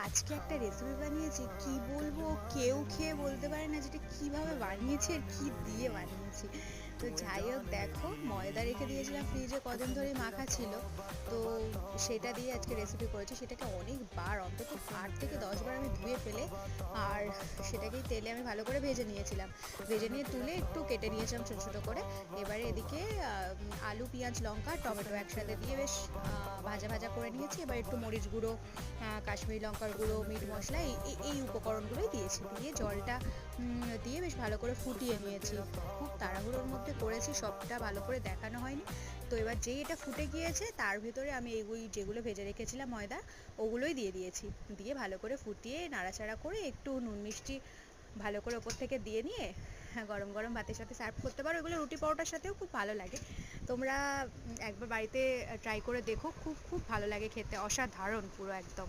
আজকে একটা রেসিপি বানিয়েছি, কি বলবো, কেউ খেয়ে বলতে পারে না যেটা কিভাবে বানিয়েছি আর কি দিয়ে বানিয়েছি। তো যাই হোক, দেখো, ময়দা রেখে দিয়েছিলাম ফ্রিজে, কদিন ধরেই মাখা ছিল। তো সেটা দিয়ে আজকে রেসিপি করেছি। সেটাকে অনেকবার, অন্তত 8 থেকে 10 বার আমি ধুয়ে ফেলে, আর সেটাকেই তেলে আমি ভালো করে ভেজে নিয়েছিলাম। ভেজে নিয়ে তুলে একটু কেটে নিয়েছিলাম ছোটো ছোটো করে। এবারে এদিকে আলু, পেঁয়াজ, লঙ্কা, টমেটো একসাথে দিয়ে বেশ ভাজা ভাজা করে নিয়েছি। এবার একটু মরিচ গুঁড়ো, কাশ্মীরি লঙ্কার গুঁড়ো, মিট মশলা, এই উপকরণগুলোই দিয়েছি। দিয়ে জলটা দিয়ে বেশ ভালো করে ফুটিয়ে নিয়েছি। খুব তাড়াহুড়োর মধ্যে করেছি, সবটা ভালো করে দেখানো হয়নি। তো এবার যেই এটা ফুটে গিয়েছে, তার ভিতরে আমি ওই যেগুলো ভেজে রেখেছিলাম ময়দা, ওগুলোই দিয়ে দিয়েছি। দিয়ে ভালো করে ফুটিয়ে নাড়াচাড়া করে একটু নুন মিষ্টি ভালো করে ওপর থেকে দিয়ে নিয়ে, হ্যাঁ, গরম গরম ভাতের সাথে সার্ভ করতে পারো। এগুলো রুটি পরোটার সাথেও খুব ভালো লাগে। তোমরা একবার বাড়িতে ট্রাই করে দেখো, খুব খুব ভালো লাগে খেতে, অসাধারণ পুরো একদম।